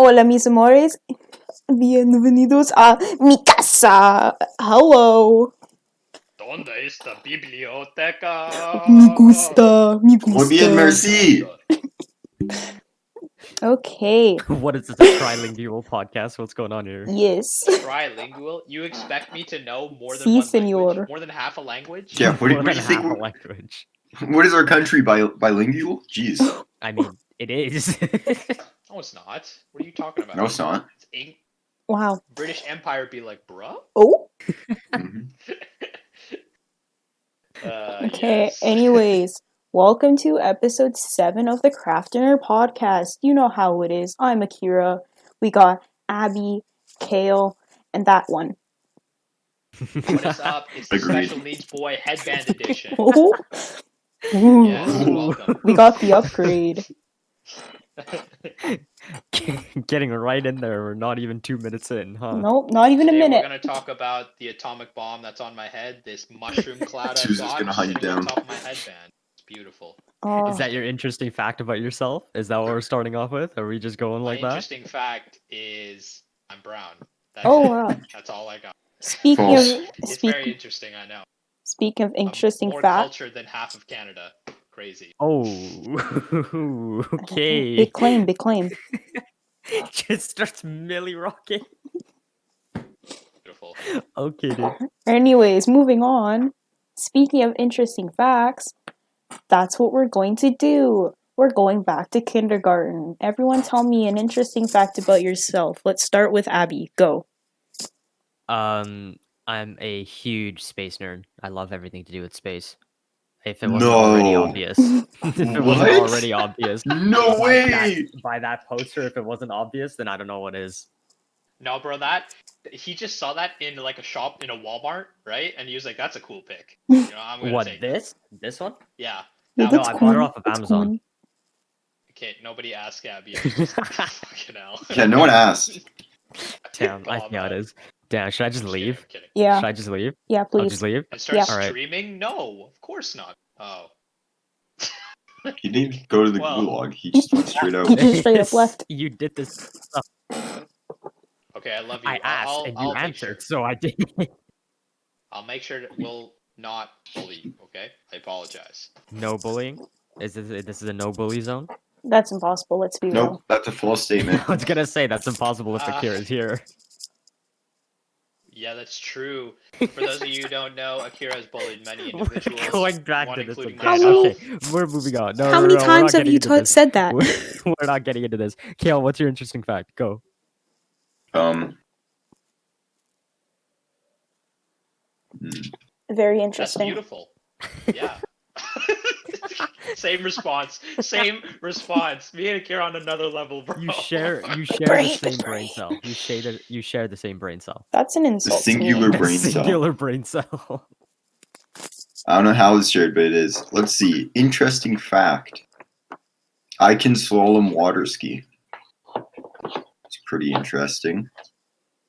Hola, mis amores. Bienvenidos a mi casa. Hello. ¿Dónde está biblioteca? Me gusta. Muy bien, merci. Okay. What is this, a trilingual podcast? What's going on here? Yes. Trilingual? You expect me to know more than Si, one senor. language? More than half a language? Yeah, what do More you than think? half a language. What is our country bilingual? Jeez. I mean, it is. No, it's not. What are you talking about? No, it's not. It's Wow. British Empire be like, bruh? Oh. Mhm. Okay. Yes. Anyways, welcome to episode 7 of the Craft Dinner podcast. You know how it is. I'm Akuriea. We got Abhi, Cael, and that one. What is up? It's the Agreed. Special Needs Boy Headband Edition. Oh. Ooh. Yes, welcome. We got the upgrade. Getting right in there. We're not even 2 minutes in, huh? Nope, not even a Today minute. we're going to talk about the atomic bomb that's on my head, this mushroom cloud I've Susan's got gonna hunt you sitting on down. top of my headband. It's beautiful. Oh. Is that your interesting fact about yourself? Is that what we're starting off with? Are we just going like My that? interesting fact is I'm brown. That's Oh, it. wow. That's all I got. Speaking False. of It's speak, very interesting, I know. speaking of I'm interesting more facts, cultured than half of Canada. Crazy. Oh, okay. big claim, big claim. Just starts Millie rocking. Beautiful. Okay, dude. Anyways, moving on. Speaking of interesting facts, that's what we're going to do. We're going back to kindergarten. Everyone tell me an interesting fact about yourself. Let's start with Abhi. Go. I'm a huge space nerd. I love everything to do with space. If it wasn't already No. obvious. If it wasn't What? already obvious. No way. By that poster, if it wasn't obvious, then I don't know what is. No, bro, he just saw that in like a shop in a Walmart, right? And he was like, "That's a cool pic." You know, I'm gonna What, take this? This one? Yeah. Yeah, That No, that's I one. bought cool. it off of That's Amazon. cool. Okay, nobody asked Abby. I was just fucking hell. Yeah, no one asked. Damn, Come on, yeah, it man. is. Damn, should I just I'm kidding, leave? I'm kidding. Yeah, Should I just leave? yeah, I'll please. just leave? And start Yeah. Alright. streaming? No, of course not. Oh. He didn't go to the Well. gulag. He just went straight out. He just straight up left. You did this. Okay, I love you. I asked I'll, and I'll you make answered, sure. so I did. I'll make sure that we'll not bully you, okay? I apologize. No bullying? This is a no bully zone? That's impossible, let's be real. Nope, that's a false statement. I was gonna say that's impossible if Akira is here. Yeah, that's true. For those of you who don't know, Akira has bullied many individuals. We're going back one to this including again. How many- myself. Okay, we're moving on. No, How no, many no, we're times not have getting you into this. said that? We're not getting into this. Cael, what's your interesting fact? Go. Very That's interesting. beautiful. Yeah. Same response. Same response. Me and Akira on another level, bro. You share the Brain, same brain. brain cell. You share the same brain cell. That's an The insult to singular me. brain cell. Singular brain cell. I don't know how it's shared, but it is. Let's see. Interesting fact. I can slalom water ski. It's pretty interesting.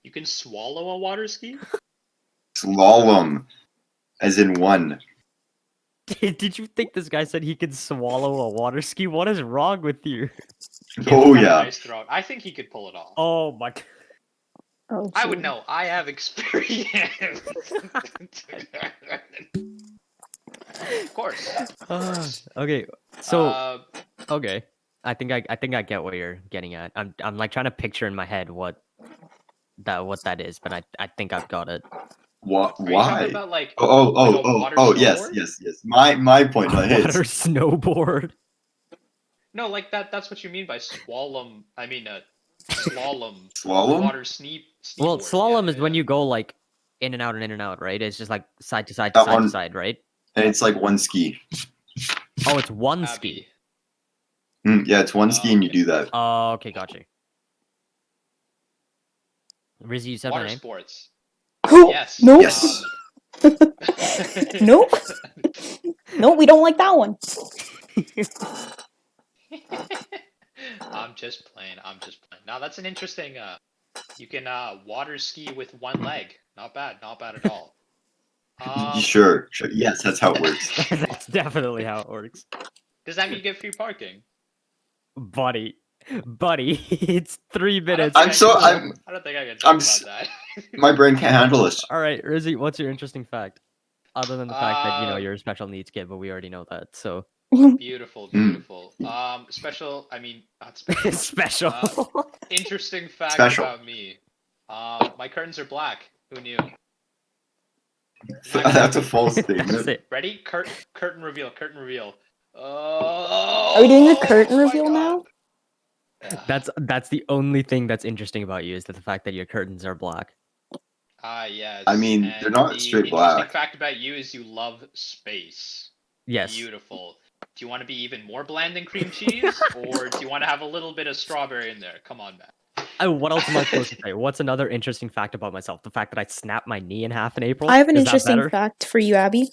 You can swallow a water ski? Slalom, as in one. Did you think this guy said he could swallow a water ski? What is wrong with you? Oh Got a yeah. nice throat. I think he could pull it off. Oh my god. Oh, I would gee. know. I have experience. Of course. Okay, so Uh, okay, I think I get what you're getting at. I'm like trying to picture in my head what that is, but I think I've got it. Why? are you talking about like water Yes, snowboard? yes. My point, not his. Water snowboard. No, like that's what you mean by slalom. I mean, slalom. Slalom? Water sneak. Well, slalom is when you go like in and out, right? It's just like side to side That to side to one- side, right? And it's like one ski. Oh, it's one Abby. ski. Yeah, it's one ski and you do that. Oh, okay, gotcha. Rizzy, you said Water my name. sports. Oh, Yes. Nope. Yes. Nope. Nope, we don't like that one. I'm just playing. Now that's an interesting. You can water ski with one leg. Not bad at all. Sure. Yes, that's how it works. That's definitely how it works, Does that mean you get free parking? buddy. Buddy, it's 3 I don't minutes. think I'm I so- can- I'm- I don't think I can I'm talk s- about that. My brain can't handle this. All right, Rizzy, what's your interesting fact? Other than the fact that you're a special needs kid, but we already know that. So Beautiful, Mm. beautiful. Special. I mean, not special. special. Interesting fact Special. about me. My curtains are black. Who knew? That's a false That's statement. it. Ready? Curtain reveal. Curtain reveal. Oh, Are we doing a curtain my reveal God. now? That's the only thing that's interesting about you is that the fact that your curtains are black. Yes. I mean, and they're not the straight interesting black. fact about you is you love space. Yes. Beautiful. Do you want to be even more bland than cream cheese, or do you want to have a little bit of strawberry in there? Come on, man. What else am I supposed to say? What's another interesting fact about myself? The fact that I snapped my knee in half in April. I have an Is that interesting better? fact for you, Abby.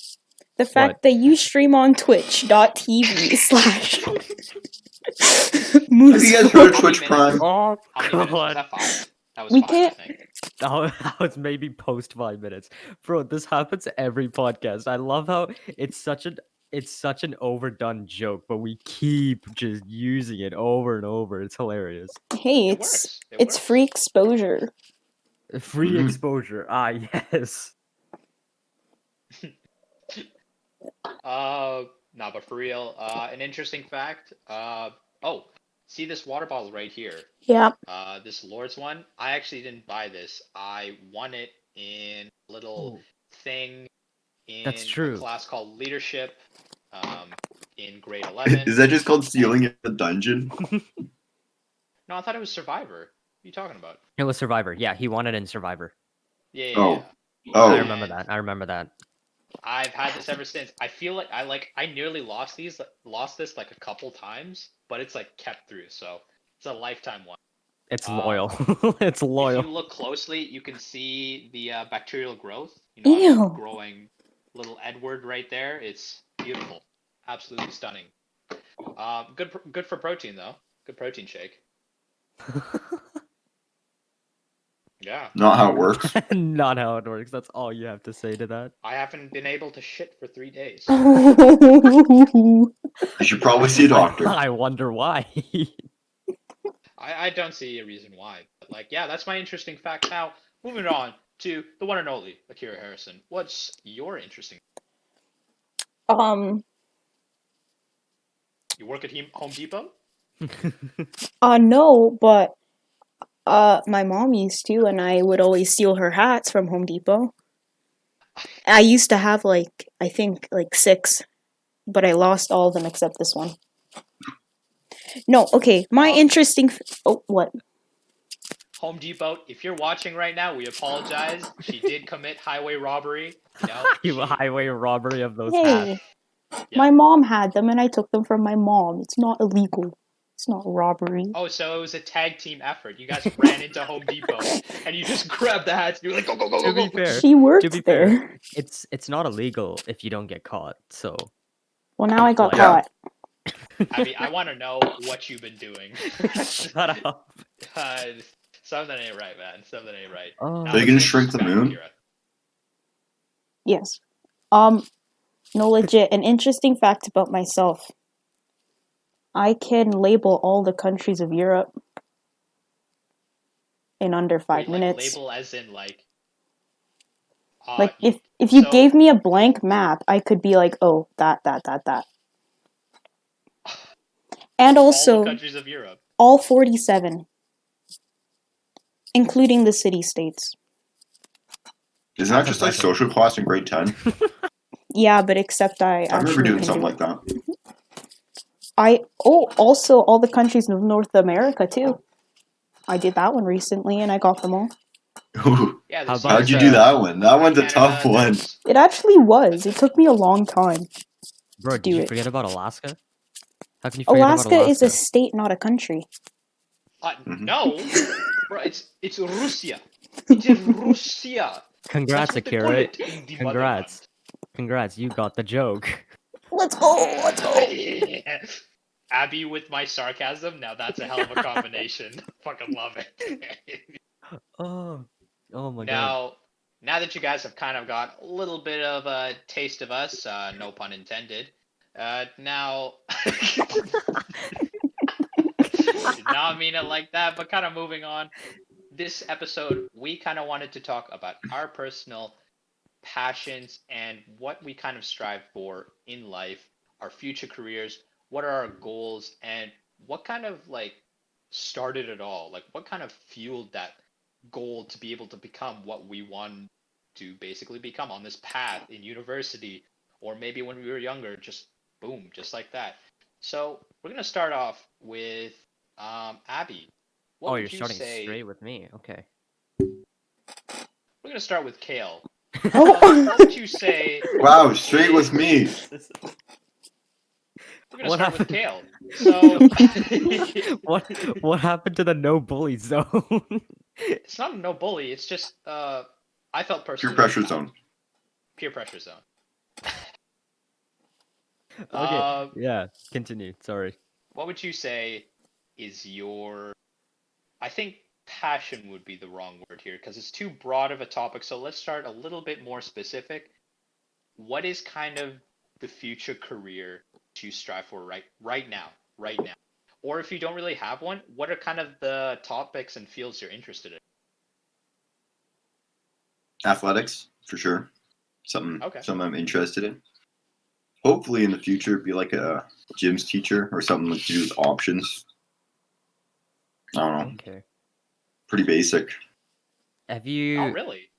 The fact What? that you stream on twitch.tv slash Have you guys heard of Twitch Prime? Oh How many minutes was god. that? 5? That was We 5, can't- I think. That was maybe post 5 minutes. Bro, this happens every podcast. I love how it's such an overdone joke, but we keep just using it over and over. It's hilarious. Hey, It it's works. It it's works. free exposure. Free Mhm. exposure. Ah, yes. No, but for real, an interesting fact. Oh, see this water bottle right here? Yeah. This Lord's one. I actually didn't buy this. I won it in a little thing in That's true. a class called Leadership, in grade 11. Is that just called stealing in the dungeon? No, I thought it was Survivor. What are you talking about? It was Survivor. Yeah, he won it in Survivor. Yeah. Oh. yeah. Oh. I remember that. I remember that. I've had this ever since. I feel like I nearly lost this like a couple times, but it's like kept through, so it's a lifetime one. It's loyal. It's If loyal. you look closely, you can see the bacterial growth. You know, Ew. growing little Edward right there. It's beautiful, absolutely stunning. Good for protein though. Good protein shake. Yeah. Not how it works. Not how it works. That's all you have to say to that. I haven't been able to shit for 3 days. You should probably see a doctor. I wonder why. I don't see a reason why. But like, yeah, that's my interesting fact. Now, moving on to the one and only Akira Harrison. What's your interesting? You work at Home Depot? No, but my mom used to, and I would always steal her hats from Home Depot. I used to have I think 6, but I lost all of them except this one. No, okay. My interesting. Oh, what? Home Depot, if you're watching right now, we apologize. She did commit highway robbery. You highway robbery of those Hey, hats. Yeah. my mom had them, and I took them from my mom. It's not illegal. It's not robbery. Oh, so it was a tag team effort. You guys ran into Home Depot and you just grabbed the hats and you're like, go, go, go, To go, be go. fair, She worked to be there. fair, it's not illegal if you don't get caught. So Well, now I got Yeah. caught. Abby, I want to know what you've been doing. shut up. Something ain't right, man. Something ain't right. Oh. Now Are you let's gonna make shrink this the back, moon? Akira. Yes. No, legit. An interesting fact about myself. I can label all the countries of Europe in under 5 Wait, like, minutes. label as in like. Like if you so- gave me a blank map, I could be like, oh, that. And all also the countries of Europe. all 47, including the city-states. Isn't that just like social class in grade 10? Yeah, but except I I remember actually doing can something do like that. also all the countries of North America too. I did that one recently and I got them all. Ooh, Yeah, How there's about- how'd you do that one? That one's a Canada, tough one. there's- It actually was. It took me a long time. Bro, do did you it. forget about Alaska? How can you forget Alaska about is a state, not a country. Mhm. No, bro, it's Russia. It's Russia. Congrats, That's what they Akira. call it in the Congrats. Congrats, you got the joke. Let's go. Let's go. motherland. Abby with my sarcasm. Now that's a hell of a combination. Fucking love it. Oh my god. Now that you guys have kind of got a little bit of a taste of us, no pun intended. Now, Did not mean it like that, but kind of moving on. This episode, we kind of wanted to talk about our personal passions and what we kind of strive for in life, our future careers, what are our goals, and what kind of like started it all? Like, what kind of fueled that goal to be able to become what we want to basically become on this path in university, or maybe when we were younger, just boom, just like that. So we're gonna start off with Abby. What Oh, would you're you starting say? straight with me. Okay. We're gonna start with Cael. Oh. What would you say? Wow, straight with me. We're gonna What start with happened? Cael. So what happened to the no bully zone? it's not a no bully. It's just I felt Peer personally pressure attacked. zone. Peer pressure zone. Okay. Yeah. Continue. Sorry. What would you say is your? I think passion would be the wrong word here because it's too broad of a topic. So let's start a little bit more specific. What is kind of the future career you strive for right now, right now? Or if you don't really have one, what are kind of the topics and fields you're interested in? Athletics, for sure. Okay. Something I'm interested in. Hopefully in the future be like a gym's teacher or something to do with options. I don't know. Okay. Pretty basic. Have Oh, you really?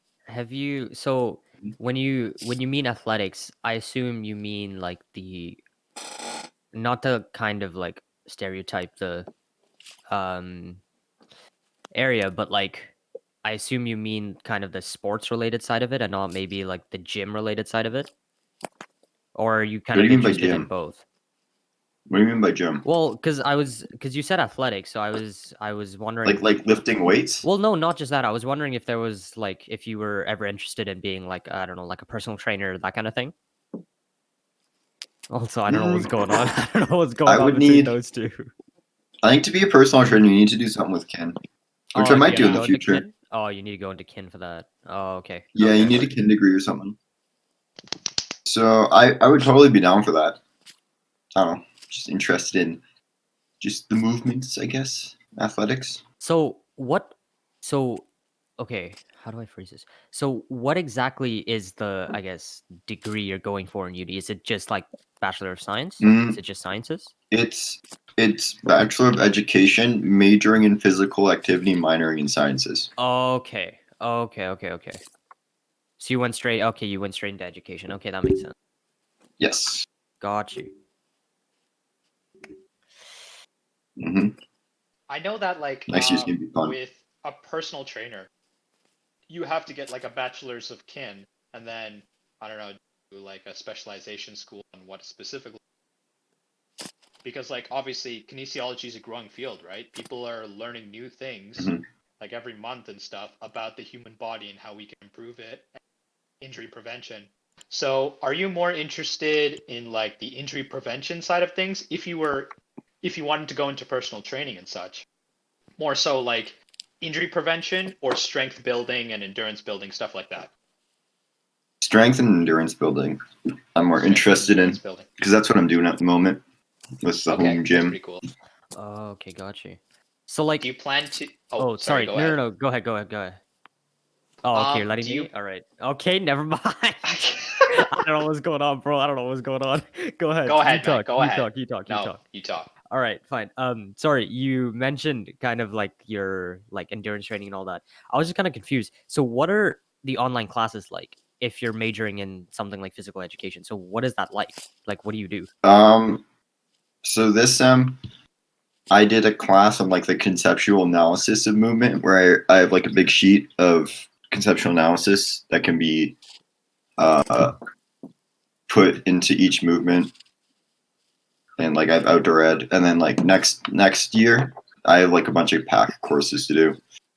so when you mean athletics, I assume you mean like not the kind of like stereotype the um area, but like I assume you mean kind of the sports related side of it and not maybe like the gym related side of it? Or are you kind What do of you mean by interested in gym? both? What do you mean by gym? Well, because you said athletics, so I was wondering. Like lifting weights? Well, no, not just that. I was wondering if there was like if you were ever interested in being like I don't know, like a personal trainer, that kind of thing. Also, I don't know what's going on. I don't know what's I going on would between need. those two. I think to be a personal trainer, you need to do something with kin, which I Oh, do might you do need in to the go into future. kin? Oh, you need to go into kin for that. Oh, okay. Yeah, you Okay. need a kin degree or something. So I would totally be down for that. I don't know, just interested in just the movements, I guess. Athletics. So what? So okay, how do I phrase this? So what exactly is the I guess degree you're going for in uni? Is it just like Bachelor of Science? Is it just sciences? It's Bachelor of Education, majoring in physical activity, minoring in sciences. Okay. Okay. So you went straight. Okay, you went straight into education. Okay, that makes sense. Yes. Got you. hmm I know that like Next year's gonna be fun. with a personal trainer, you have to get like a bachelor's of kin, and then I don't know, do like a specialization school on what specifically. Because like obviously kinesiology is a growing field, right? People are learning new things Mhm. like every month and stuff about the human body and how we can improve it, and injury prevention. So, are you more interested in like the injury prevention side of things if you wanted to go into personal training and such? More so like injury prevention or strength building and endurance building, stuff like that. Strength and endurance building. I'm more interested in Building. because that's what I'm doing at the moment with the Okay, home that's gym. pretty cool. Okay, got you. So like, Do you plan to? oh, Sorry. sorry. Go No, ahead. Go ahead. Oh, okay, you're letting Do you? me? All right. Okay, never mind. I don't know what's going on, bro. I don't know what's going on. Go ahead. Go ahead, You man. talk. Go ahead. You talk. No, you talk. All right, fine. Sorry, you mentioned kind of like your like endurance training and all that. I was just kind of confused. So what are the online classes like if you're majoring in something like physical education? So what is that like? Like what do you do? So this I did a class on like the conceptual analysis of movement where I have like a big sheet of conceptual analysis that can be put into each movement, and like I have outdoor ed, and then like next year I have like a bunch of pack courses to do,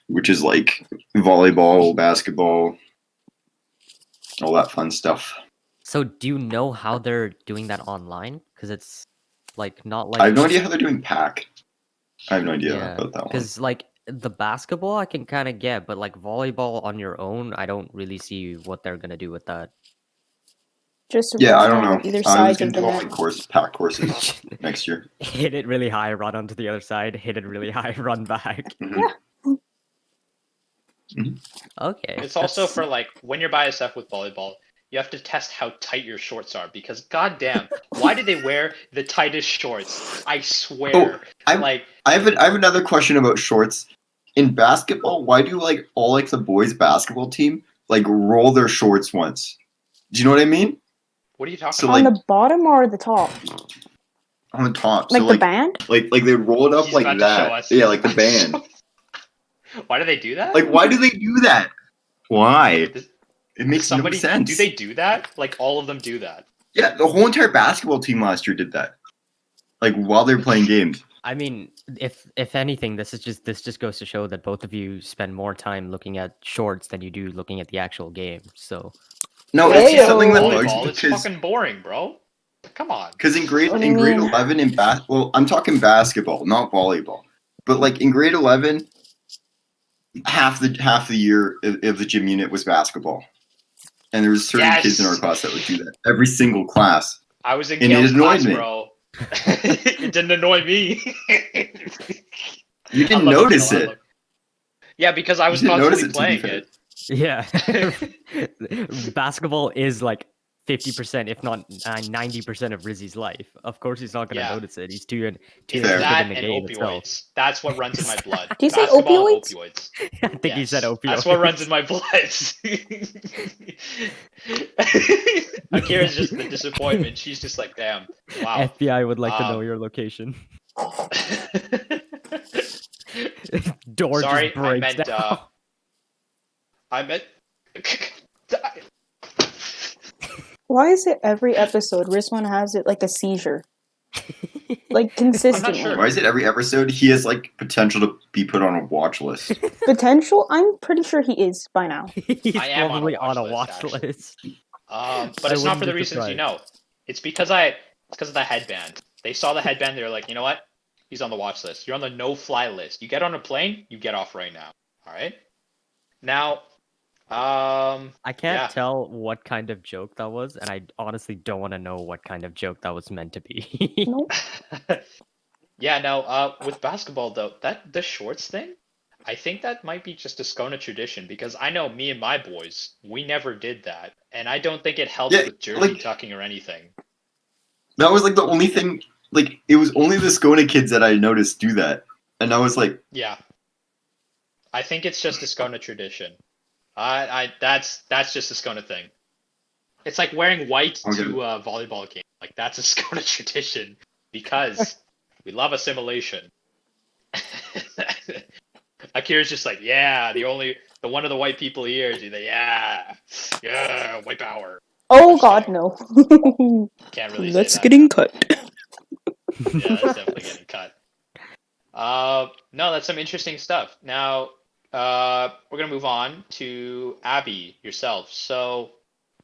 which is like volleyball, basketball, all that fun stuff. So do you know how they're doing that online? Because it's like not like I have no idea how they're doing pack. I have no idea yeah, about that one. because like the basketball I can kind of get, but like volleyball on your own, I don't really see what they're gonna do with that. Just Yeah, I run don't on know. either I was side gonna of the do all my net. pack courses next year. Hit it really high, run onto the other side. Hit it really high, run back. Mhm. Okay. It's also that's- for like when you're by yourself with volleyball, you have to test how tight your shorts are because goddamn, why do they wear the tightest shorts? I swear. I have another question about shorts. In basketball, why do like all like the boys basketball team like roll their shorts once? Do you know what I mean? What are you talking So, about? On like- the bottom or the top? On the top. Like so the like band? like they roll it up He's like about to show that. us. Yeah, He's like the about to show band. us. Why do they do that? Like why do they do that? Why? Does- It makes no sense. Do they do that? Like all of them do that? Yeah, the whole entire basketball team last year did that. Like while they were playing games. I mean, if anything, this just goes to show that both of you spend more time looking at shorts than you do looking at the actual game. So No, Yeah, it's yeah. something that bugs Volleyball, me it's because fucking boring, bro. Come on. in grade What do you 11 in well, I'm talking basketball, not volleyball. But like in grade 11, half the year of the gym unit was basketball. And there was certain kids in our Yes! class that would do that. Every single class. I was in And it Cael's annoyed class, me. bro. It didn't annoy me. You I didn't love notice Cael, I it. love- Yeah, because I was didn't notice constantly it, to be playing fair. it. yeah, basketball is like 50%, if not 90% of Rizzy's life. Of course, he's not gonna Yeah. notice it. He's too It's Fair. interested that in the and game opioids. itself. That's what runs in my blood. Do you say Basketball and opioids? opioids. I think he said Yes, opioids. That's what runs in my blood. Akira's just the disappointment. She's just like, damn, wow. FBI would like to know your location. Door Sorry, just breaks I down. meant. Why is it every episode Rizwan has it like a seizure? Like consistently. sure. Why is it every episode he has like potential to be put on a watch list? Potential? I'm pretty sure he is by now. He's I am probably on a watch watch list, list. But I it's not wouldn't for the be reasons you surprised. know. It's because of the headband. They saw the headband. They were like, you know what? He's on the watch list. You're on the no-fly list. You get on a plane, you get off right now. All right. Now, I can't yeah. tell what kind of joke that was, and I honestly don't want to know what kind of joke that was meant to be. Nope. Yeah. No. With basketball though, the shorts thing, I think that might be just a Skona tradition because I know me and my boys, we never did that, and I don't think it helps Yeah, with jersey like- tucking or anything. That was like the only thing. Like it was only the Skona kids that I noticed do that, and I was like, Yeah. I think it's just a Skona tradition. That's just a Skona thing. It's like wearing white Okay. to a volleyball game. Like that's a Skona tradition because we love assimilation. Akira's just like, yeah, the one of the white people here is either yeah, white power. Oh god, no. Can't really That's say that. getting cut. Yeah, that's definitely getting cut. No, that's some interesting stuff. Now, we're gonna move on to Abhi yourself. So,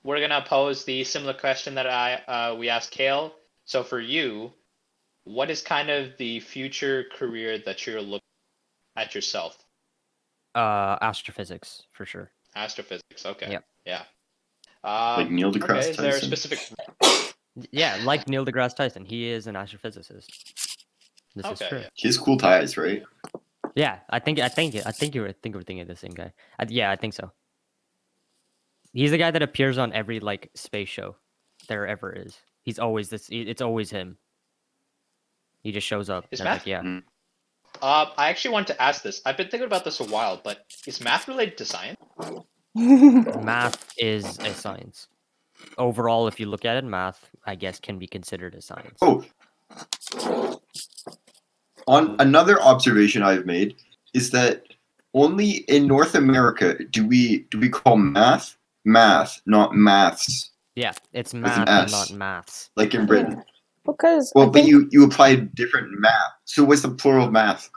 we're gonna pose the similar question that we asked Cael. So, for you, what is kind of the future career that you're looking at yourself? Astrophysics for sure. Astrophysics. Okay. Yep. Yeah. like Neil deGrasse Okay. Is there a Tyson. specific? Yeah, like Neil deGrasse Tyson, he is an astrophysicist. This is Okay. true. Yeah. He has cool ties, right? Yeah, I think we're thinking of the same guy. Yeah, I think so. He's the guy that appears on every like space show there ever is. He's always this. It's always him. He just shows up. Is and I'm math- like, yeah. Mm. I actually want to ask this. I've been thinking about this a while, but is math related to science? Math is a science. Overall, if you look at it, math, I guess, can be considered a science. Oh, on another observation I've made is that only in North America do we call math, not maths, Yeah, it's an math and S. not maths. like in Britain. Because Well, I but think you apply different math. So what's the plural of math?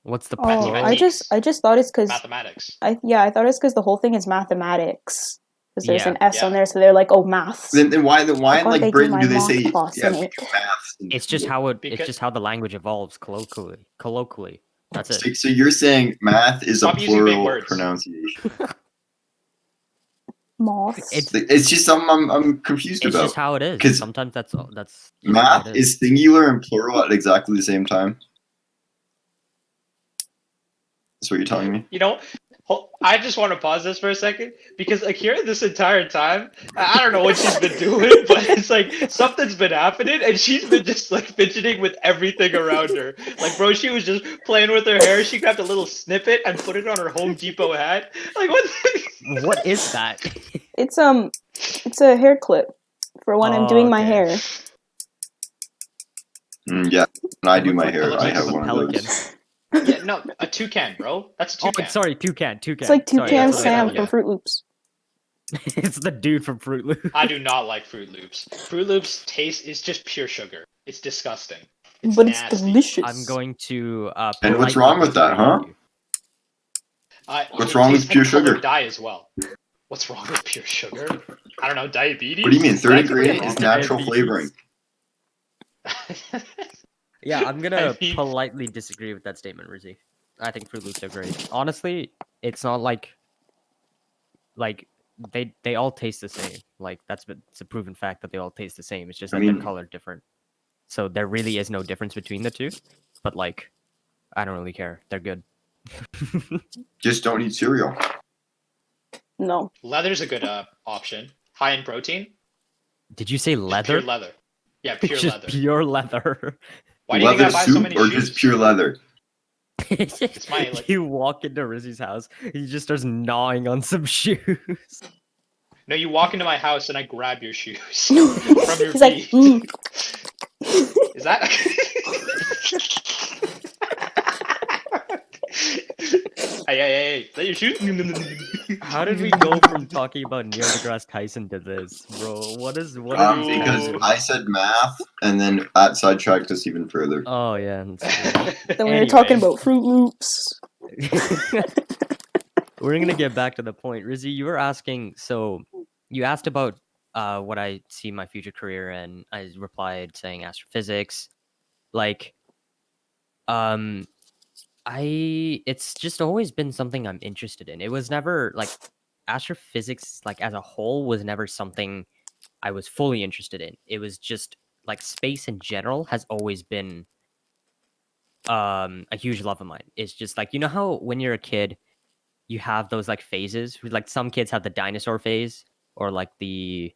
What's the oh, plural? I just thought it's because Mathematics. I thought it's because the whole thing is mathematics. Because there's Yeah. an S on Yeah. there, so they're like, oh, maths. Then why in can't they like do Britain my do they math say class yeah in we it? do maths? It's just how it's Because- just how the language evolves colloquially. That's it. So you're saying math is Stop a using big plural words. pronunciation? Moths. It's just something I'm confused It's about. just how it is. 'Cause Sometimes that's just how Math it is. is singular and plural at exactly the same time. That's what you're telling me? You know, I just want to pause this for a second because Akira this entire time, I don't know what she's been doing, but it's like something's been happening and she's been just like fidgeting with everything around her. Like, bro, she was just playing with her hair. She grabbed a little snippet and put it on her Home Depot hat. Like, what? What is that? It's a hair clip for when I'm doing my okay. hair. Yeah, when I It do looks my like hair, a I piece have of one of pelican. those. Yeah, no, a toucan, bro. That's a Oh, toucan. sorry, toucan. It's like Sorry, Toucan that's what I Sam thought, from Fruit Loops. It's the dude from Fruit Loops. I do not like Fruit Loops. Fruit Loops taste is just pure sugar. It's disgusting. It's But nasty. it's delicious. I'm going to And what's politely wrong with that, disagree huh? with you. What's It wrong with tastes pure like colored sugar? dye as well. What's wrong with pure sugar? I don't know, diabetes? What do you mean? Third That could be degree a is problem. natural flavoring. Yeah, I'm gonna mean- politely disagree with that statement, Rizzy. I think Fruit Loops are great. Honestly, it's not like they all taste the same. Like it's a proven fact that they all taste the same. It's just I that mean- they're colored different. So there really is no difference between the two. But like, I don't really care. They're good. Just don't eat cereal. No. Leather's a good option. High in protein. Did you say Just leather? pure leather. Yeah, pure Just leather. pure leather. Why do you think Leather I buy so soup many or shoes? just pure leather? It's my, like- You walk into Rizzy's house, he just starts gnawing on some shoes. No, you walk into my house and I grab your shoes from your He's like, feet. Is that? Hey, let your shoes. How did we go from talking about Neil deGrasse Tyson to this, bro? What is Because I said math, and then that sidetracked us even further. Oh yeah. Then we were talking Anyway. about Fruit Loops. We're gonna get back to the point. Rizzy, you were asking. So you asked about what I see my future career, and I replied saying astrophysics. Like, it's just always been something I'm interested in. It was never like astrophysics, like as a whole, was never something I was fully interested in. It was just like space in general has always been a huge love of mine. It's just like, you know how when you're a kid you have those like phases, like some kids have the dinosaur phase or like the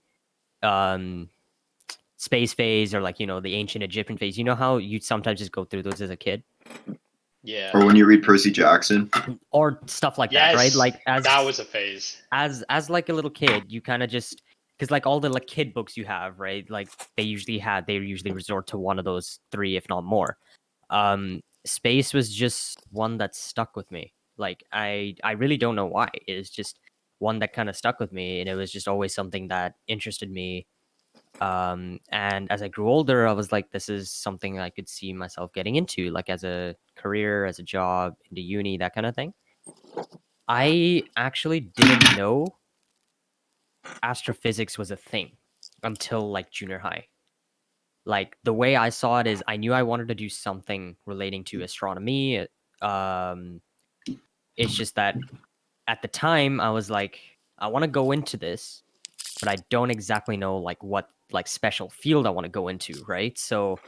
space phase or like, you know, the ancient Egyptian phase. You know how you sometimes just go through those as a kid Yeah. Or when you read Percy Jackson. or stuff like Yes, that, right? Like that was a phase. as like a little kid, you kind of just, because like all the like kid books you have, right? Like they usually resort to one of those three, if not more. Space was just one that stuck with me. Like I really don't know why. It's just one that kind of stuck with me, and it was just always something that interested me. And as I grew older, I was like, this is something I could see myself getting into, like as a career, as a job, into uni, that kind of thing. I actually didn't know astrophysics was a thing until like junior high. Like the way I saw it is I knew I wanted to do something relating to astronomy. It's just that at the time I was like, I want to go into this, but I don't exactly know like what like special field I want to go into, right? So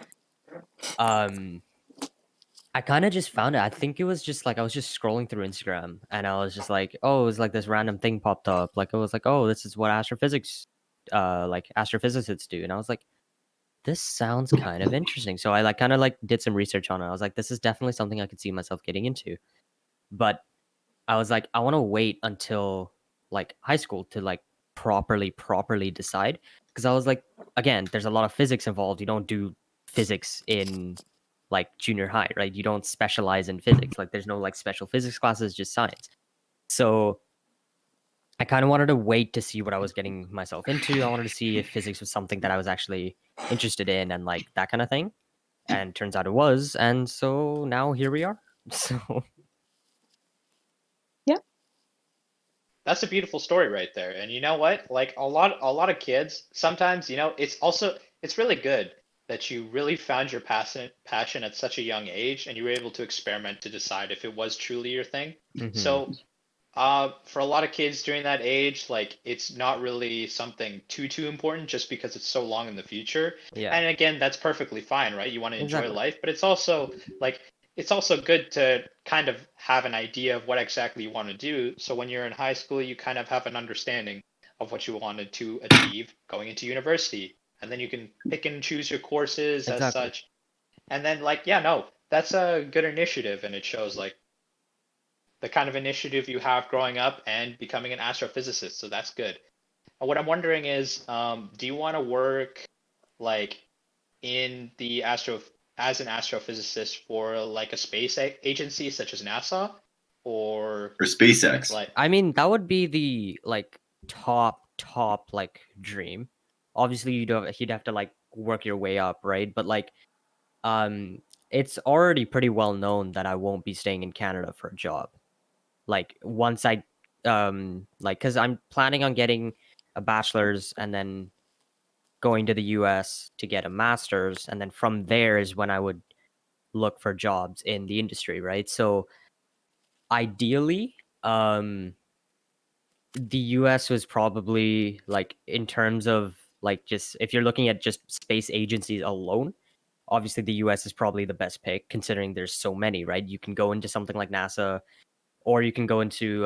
I kind of just found it. I think it was just like I was just scrolling through Instagram and I was just like, oh, it was like this random thing popped up. Like it was like, oh, this is what astrophysics like astrophysicists do. And I was like, this sounds kind of interesting. So I like kind of like did some research on it. I was like, this is definitely something I could see myself getting into. But I was like, I want to wait until like high school to like properly decide. Because I was like, again, there's a lot of physics involved. You don't do physics in like junior high, right? You don't specialize in physics. Like there's no like special physics classes, just science. So I kind of wanted to wait to see what I was getting myself into. I wanted to see if physics was something that I was actually interested in and like that kind of thing. And turns out it was. And so now here we are. So That's a beautiful story right there. And you know what? Like a lot of kids, sometimes, it's really good that you really found your passion at such a young age and you were able to experiment to decide if it was truly your thing. mhm. So For a lot of kids during that age, like it's not really something too important just because it's so long in the future. Yeah, And again, that's perfectly fine, right? You want to enjoy exactly. life, but it's also like it's also good to kind of have an idea of what exactly you want to do. So when you're in high school, you kind of have an understanding of what you wanted to achieve going into university. And then you can pick and choose your courses as Exactly. such. And then like, yeah, no, that's a good initiative and it shows like the kind of initiative you have growing up and becoming an astrophysicist. So that's good. What I'm wondering is, do you want to work like in the astro as an astrophysicist for like a space agency such as NASA, or Or SpaceX. like I mean, that would be the like top like dream. Obviously, you'd have to like work your way up, right? But like, it's already pretty well known that I won't be staying in Canada for a job. Like once I, like, because I'm planning on getting a bachelor's and then going to the US to get a master's, and then from there is when I would look for jobs in the industry, right? So ideally, the US was probably like in terms of like just if you're looking at just space agencies alone, obviously the US is probably the best pick considering there's so many, right? You can go into something like NASA or you can go into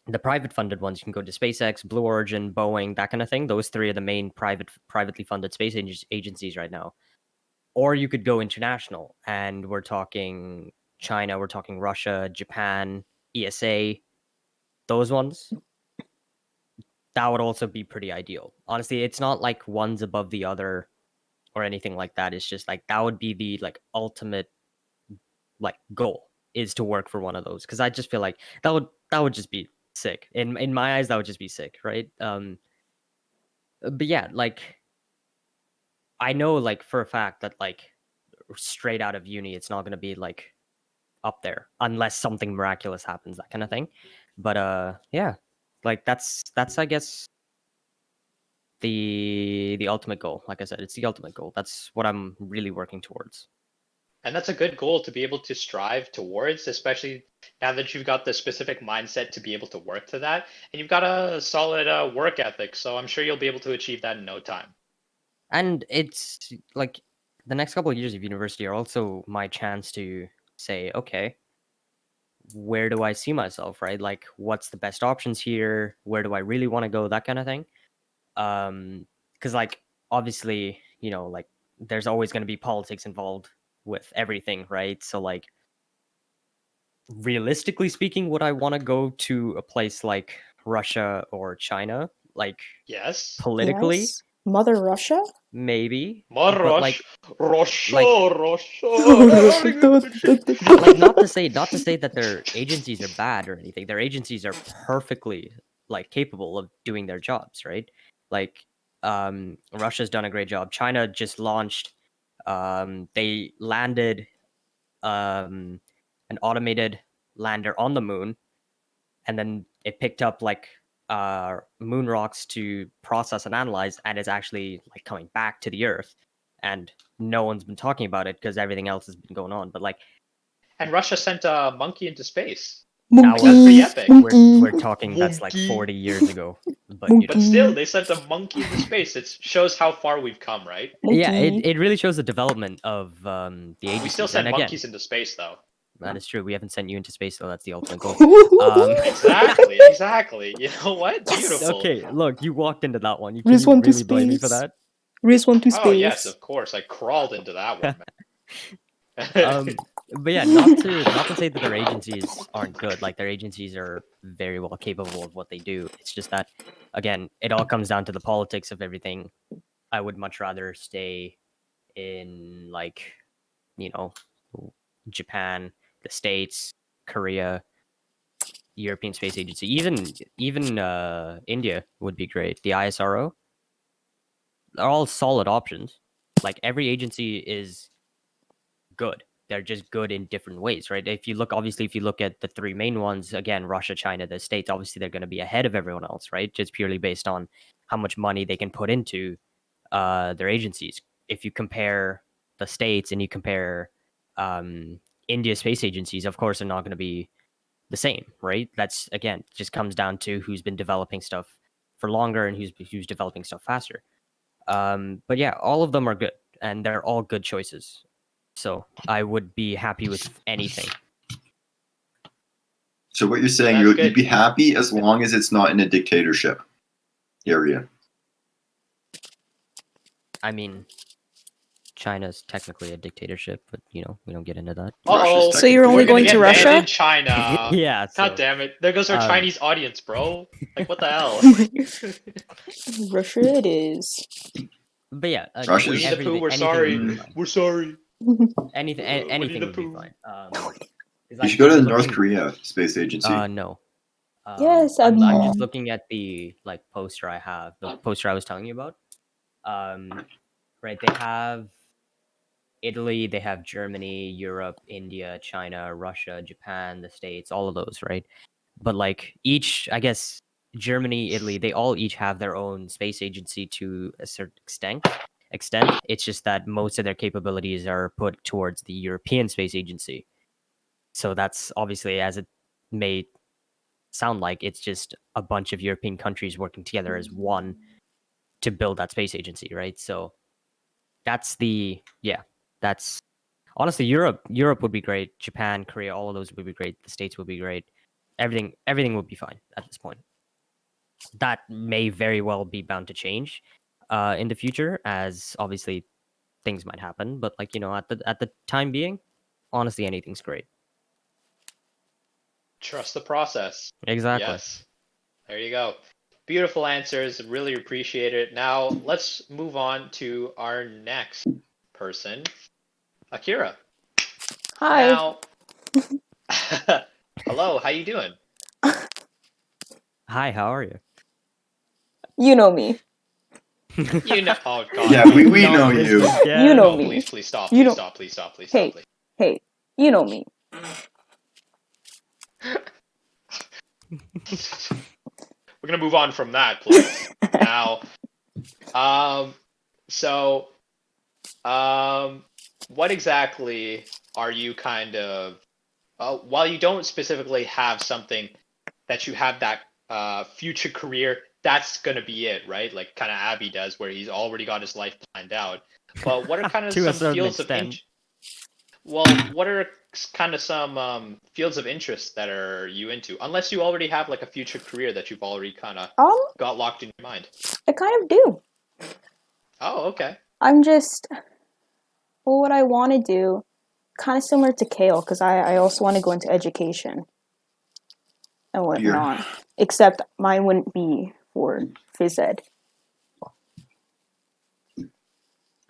the private funded ones. You can go to SpaceX, Blue Origin, Boeing, that kind of thing. Those three are the main privately funded space agencies right now. Or you could go international and we're talking China, we're talking Russia, Japan, ESA, those ones that would also be pretty ideal. Honestly, it's not like one's above the other or anything like that. It's just like that would be the like ultimate like goal is to work for one of those because I just feel like that would just be sick. In my eyes, that would just be sick, right? But yeah, like I know like for a fact that like straight out of uni, it's not gonna be like up there unless something miraculous happens, that kind of thing. But yeah, like that's I guess the ultimate goal. Like I said, it's the ultimate goal. That's what I'm really working towards. and that's a good goal to be able to strive towards, especially now that you've got the specific mindset to be able to work to that, and you've got a solid work ethic. So I'm sure you'll be able to achieve that in no time. And it's like the next couple of years of university are also my chance to say, okay, where do I see myself, right? Like what's the best options here? Where do I really want to go? That kind of thing. Because like obviously, like there's always going to be politics involved with everything, right? So like realistically speaking, would I want to go to a place like Russia or China? Like Yes. politically, Yes. Mother Russia? maybe, but Morosh, like Rosho, Rosho. like not to say that their agencies are bad or anything. Their agencies are perfectly like capable of doing their jobs, right? Like Russia's done a great job. China just launched they landed um an automated lander on the moon, and then it picked up like moon rocks to process and analyze, and it's actually like coming back to the earth, and no one's been talking about it because everything else has been going on. But like And Russia sent a monkey into space. that Like that's Monkey, pretty was epic. monkey, we're talking that's like Monkey. 40 years ago, but But still, monkey, they sent a monkey into space. It shows how far we've come, right? yeah, it, monkey. it really shows the development of the We still agencies. And send again, monkeys into space, though. that is true. We haven't sent you into space, so that's the ultimate goal. Exactly, exactly. You know what? Yes. Beautiful. Okay, look, you walked into that one. Can you Rizwan to really blame me for space. that? Rizwan to Oh yes, space. of course. I crawled into that one, um man. but yeah, not to say that their agencies aren't good. Like their agencies are very well capable of what they do. It's just that again, it all comes down to the politics of everything. I would much rather stay in like, you know, Japan, the States, Korea, European Space Agency, even India would be great. The ISRO are all solid options. Like every agency is good. They're just good in different ways, right? If you look, obviously, if you look at the three main ones, again, Russia, China, the States, obviously they're going to be ahead of everyone else, right? Just purely based on how much money they can put into their agencies. If you compare the States and you compare India space agencies, of course, they're not going to be the same, right? That's again just comes down to who's been developing stuff for longer and who's developing stuff faster. But yeah, all of them are good, and they're all good choices. So I would be happy with anything. So what you're saying, That's you'd good. be happy as long as it's not in a dictatorship area. I mean, China's technically a dictatorship, but we don't get into that. Uh-oh. Russia's So you're only We're gonna going get to banned Russia? in China. Yeah. God So, damn it. There goes our um, Chinese audience, bro. Like, what the hell? Russia it is. but yeah, Russia's- Winnie the Pooh, we're anything sorry. would be fine. We're sorry. Anything, Winnie anything the would be Pooh. fine. 'Cause You should go to the I'm North looking- Korea Space Agency. No. Yes, I'm Abhi. just looking at the poster I have, the poster I was telling you about. Right, they have Italy, they have Germany, Europe, India, China, Russia, Japan, the States, all of those, right? But each, I guess, Germany, Italy, they all each have their own space agency to a certain extent. It's just that most of their capabilities are put towards the European Space Agency. So that's obviously, as it may sound like, it's just a bunch of European countries working together as one to build that space agency, right? So that's honestly Europe would be great. Japan, Korea, all of those would be great. The States would be great. Everything would be fine at this point. That may very well be bound to change in the future, as obviously things might happen. But at the time being, honestly, anything's great. Trust the process. Exactly. Yes. There you go. Beautiful answers. Really appreciate it. Now, let's move on to our next person, Akira. Hi. Now, hello, how you doing? Hi, how are you? You know me. You know, oh god. Yeah, we know this you. again. You know No, me. please stop. You Please know- stop. Please stop. Please Hey. stop. Please. Hey, you know me. We're gonna move on from that, please. Now, so, what exactly are you kind of? While you don't specifically have something that you have that future career, that's gonna be it, right? Like kind of Abhi does, where he's already got his life planned out. But what are kind of To a some certain fields extent. well, what are kind of some fields of interest that are you into? Unless you already have like a future career that you've already kind of got locked in your mind. I kind of do. Oh, okay. I'm just, well, what I want to do, kind of similar to Cael, because I also want to go into education and whatnot. Except mine wouldn't be for phys ed.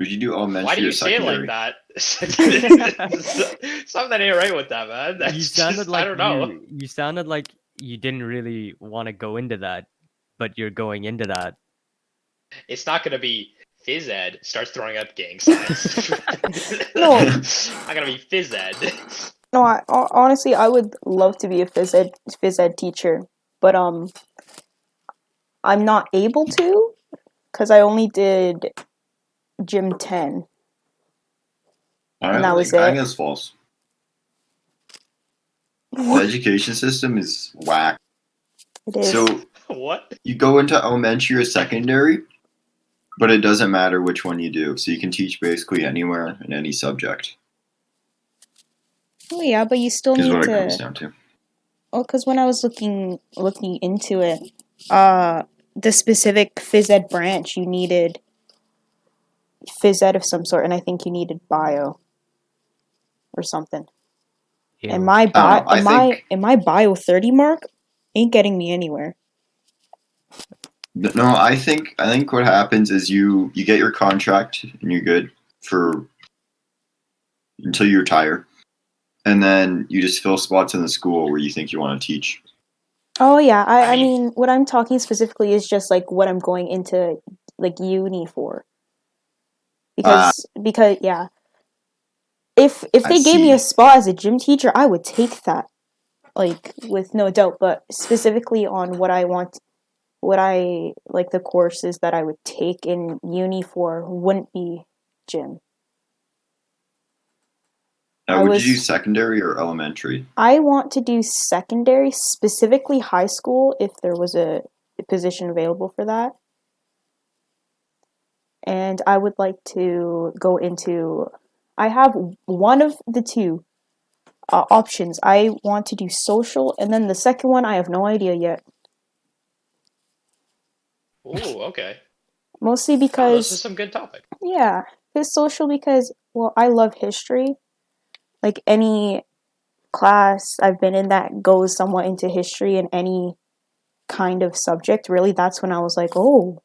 Would you do elementary Why do you or say it secondary? like that? Something ain't right with that, man. That's You sounded just, like I don't know. you sounded like you didn't really want to go into that, but you're going into that. It's not gonna be phys ed. Starts throwing up gang signs. No. Not gonna be phys ed. No, honestly, I would love to be a phys ed teacher, but I'm not able to because I only did Gym 10. I that was think it. that's false. The education system is whack. It is. So What? you go into elementary or secondary, but it doesn't matter which one you do. So you can teach basically anywhere in any subject. Oh yeah, but you still Is need what it comes to. down to. Well, because when I was looking into it, the specific phys ed branch you needed phys ed of some sort, and I think you needed bio or something. And Ew. my I don't know, and my bio 30 mark ain't getting me anywhere. No, I think what happens is you get your contract and you're good for until you retire, and then you just fill spots in the school where you think you want to teach. Oh yeah, I I mean- mean what I'm talking specifically is just like what I'm going into like uni for. Because yeah. If they gave me a spot as a gym teacher, I would take that. Like with no doubt, but specifically on what I want, what I like the courses that I would take in uni for wouldn't be gym. Now, I would was- you do secondary or elementary? I want to do secondary, specifically high school, if there was a position available for that. And I would like to go into. I have one of the two options. I want to do social, and then the second one, I have no idea yet. Ooh, okay. Mostly Oh, those are because, some good topics. yeah, it's social because, well, I love history. Like any class I've been in that goes somewhat into history in any kind of subject, really, that's when I was like, oh,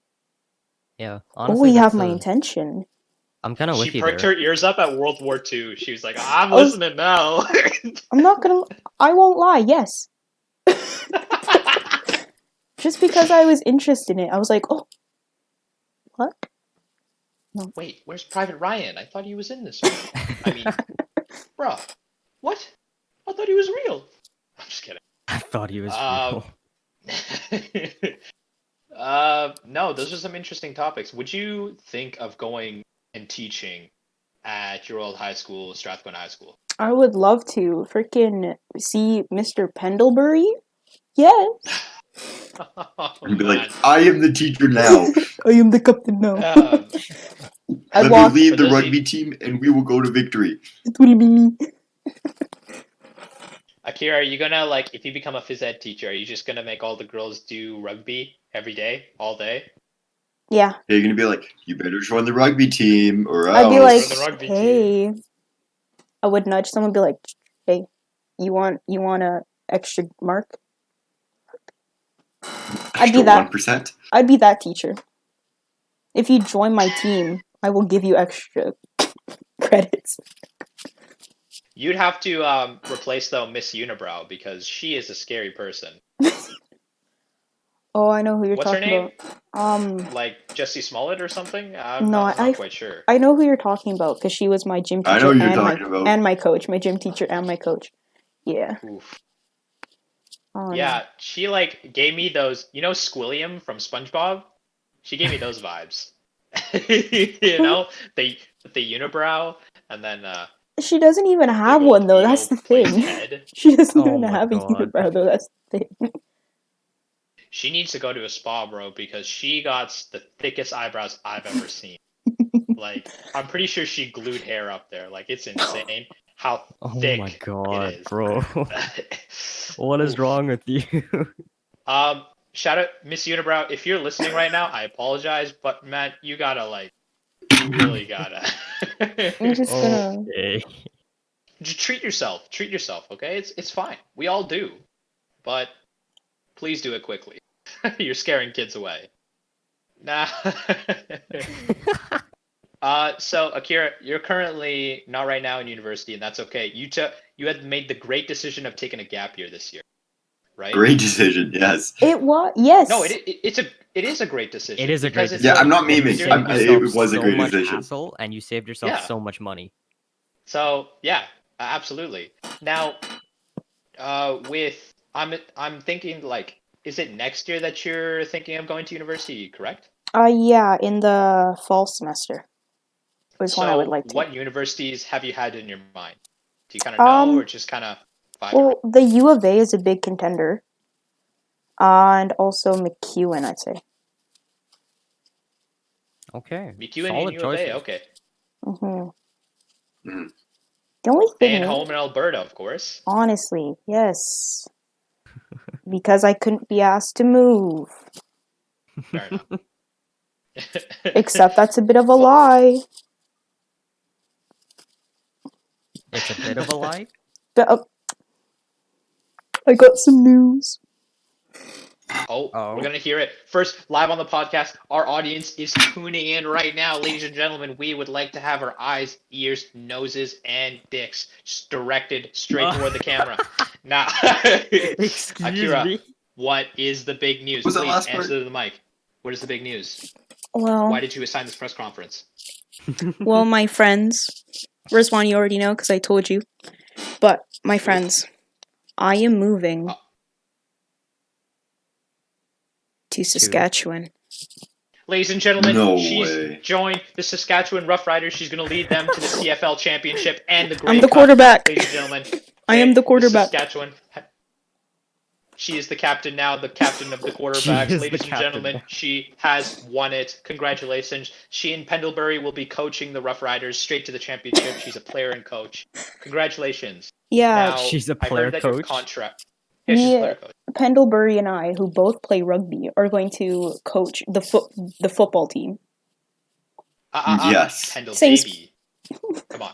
Yeah, oh, honestly, you have that's my a, intention. I'm kind of She with you perked there. her ears up at World War II. She was like, I'm I was- listening now. I'm not gonna, I won't lie, yes. Just because I was interested in it, I was like, oh, what? Wait, where's Private Ryan? I thought he was in this movie. I mean, bruh, what? I thought he was real. I'm just kidding. I thought he was Um, real. no, those are some interesting topics. Would you think of going and teaching at your old high school, Strathcona High School? I would love to freaking see Mr. Pendlebury. Yes. Oh, And be man. like, I am the teacher now. I am the captain now. I Let walk. me lead For the those of rugby team, and we will go to victory. It will be me. Akira, are you gonna like if you become a phys ed teacher, are you just gonna make all the girls do rugby every day, all day? Yeah. You're gonna be like, you better join the rugby team, or else. I'd be like, For the rugby hey. I would nudge someone, be like, hey, you want a extra mark? I'd be Extra that. 1%. I'd be that teacher. If you join my team, I will give you extra credits. You'd have to replace though Miss Unibrow because she is a scary person. Oh, I know who you're What's her talking name? about. Like Jessie Smollett or something? No, I'm not quite sure. I know who you're talking about because she was my gym teacher I know who you're and talking about. my coach, my gym teacher and my coach. Yeah. Oof. Oh, Yeah, she like gave me those, you know, Squilliam from SpongeBob? She gave me those vibes. You know, the unibrow, and then no. She doesn't even have big old one though. ego That's the plays thing. head. She doesn't Oh even my have a God. unibrow though. That's the thing. She needs to go to a spa, bro, because she got the thickest eyebrows I've ever seen. Like, I'm pretty sure she glued hair up there. Like, it's insane how Oh thick my God, it is. bro. What is Oof. wrong with you? Shout out Miss Unibrow. If you're listening right now, I apologize, but Matt, you really gotta. I'm just gonna. Okay. Just treat yourself. Treat yourself, okay? It's fine. We all do, but please do it quickly. You're scaring kids away. Nah. So Akira, you're currently not right now in university, and that's okay. You had made the great decision of taking a gap year this year, right? Great decision, yes. It was yes. No, it is a great decision. It is a great because it's decision. Yeah, I'm not like- And you memeing. saved I'm- yourself it was a so great much decision. hassle, and you saved yourself Yeah. so much money. So yeah, absolutely. Now, I'm thinking like, is it next year that you're thinking of going to university? Correct? Yeah, in the fall semester was when I would like to. What universities have you had in your mind? Do you kind of know, or just kind of vibe? Well, the U of A is a big contender, and also McEwen, I'd say. Okay. McEwen Solid and U of A, choices. okay. Mm-hmm. Mhm. The only thing And is, home in Alberta, of course. honestly, yes, because I couldn't be asked to move. Fair enough. Except that's a bit of a lie. It's a bit of a lie. But I got some news. Oh, Oh. we're gonna hear it first live on the podcast. Our audience is tuning in right now, ladies and gentlemen. We would like to have our eyes, ears, noses, and dicks just directed straight toward the camera. Now, Excuse Akira, me. what is the big news? What's that Please last part? answer to the mic. What is the big news? Well, Why did you assign this press conference? well, my friends, Rizwan, you already know because I told you. But my friends, I am moving to Saskatchewan. Ladies and gentlemen, No she's way. joined the Saskatchewan Roughriders. She's going to lead them to the CFL championship and the Grey I'm the Cup. quarterback. Ladies and gentlemen, I am the quarterback. Saskatchewan. She is the captain now, the captain of the quarterbacks. is Ladies the and captain gentlemen, now. she has won it. Congratulations. She and Pendlebury will be coaching the Rough Riders straight to the championship. She's a player and coach. Congratulations. Yeah, Now, She's a I player heard that your coach? contract. Yeah, she's a player coach. Pendlebury and I, who both play rugby, are going to coach the football team. Yes. Pendle Same baby. Come on.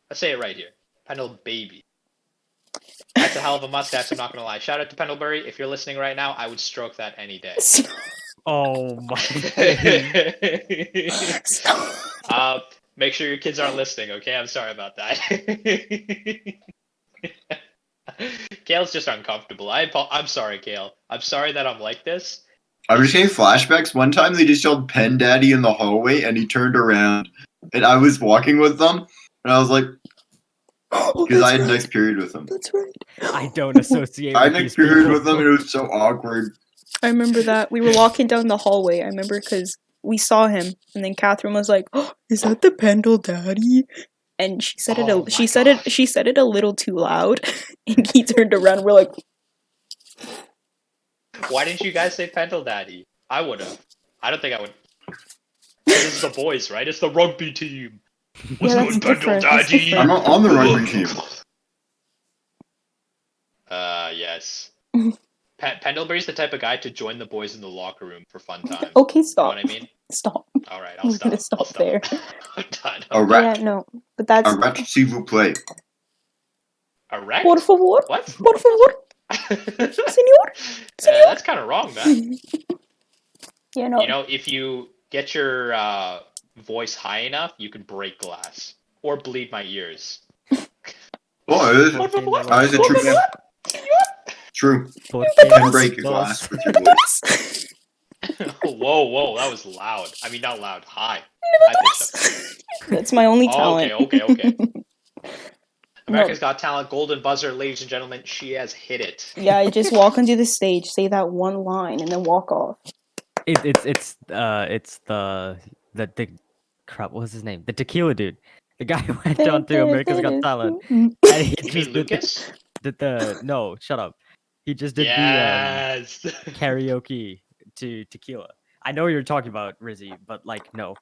Let's say it right here. Pendle baby. That's a hell of a mustache, I'm not going to lie. Shout out to Pendlebury. If you're listening right now, I would stroke that any day. Oh my god. Make sure your kids aren't listening, okay? I'm sorry about that. Cael's just uncomfortable. I'm sorry, Cael. I'm sorry that I'm like this. I'm just getting flashbacks. One time they just yelled "Pen Daddy" in the hallway, and he turned around, and I was walking with them, and I was like, because I had next period with them. That's right. I don't associate I had with next these period people. with them, and it was so awkward. I remember that. We were walking down the hallway. I remember because we saw him, and then Catherine was like, oh, "Is that the Pendle Daddy?" And she said Oh she my said gosh. it. She said it a little too loud, and he turned around. And we're like, Why didn't you guys say Pendle Daddy? I would have. I don't think I would. This is the boys, right? It's the rugby team. What's that's good, Pendle different. That's Daddy? different. I'm not on the rugby team. Yes. Pendlebury's the type of guy to join the boys in the locker room for fun times. Okay, You know stop. what I mean? Stop. All right, We're I'll stop. gonna stop I'll stop. there. I'm done. Arrête. Yeah, no, but that's Arrête, s'il vous plaît. Erect? por favor, What? por favor, señor. That's kind of wrong, man. Yeah, no. You know, if you get your voice high enough, you can break glass or bleed my ears. Oh, is it true? Yeah. True. You can break a glass with your voice. Whoa, that was loud. I mean, not loud, high. That's my only Oh, talent. okay. No. America's Got Talent, golden buzzer, ladies and gentlemen. She has hit it. Yeah, I just walk onto the stage, say that one line, and then walk off. It's the crap. What was his name? The tequila dude. The guy who went on to America's Got Talent. And he You mean just Lucas? did the no, shut up. He just did Yes. the karaoke to tequila. I know you're talking about Rizzy, but like no.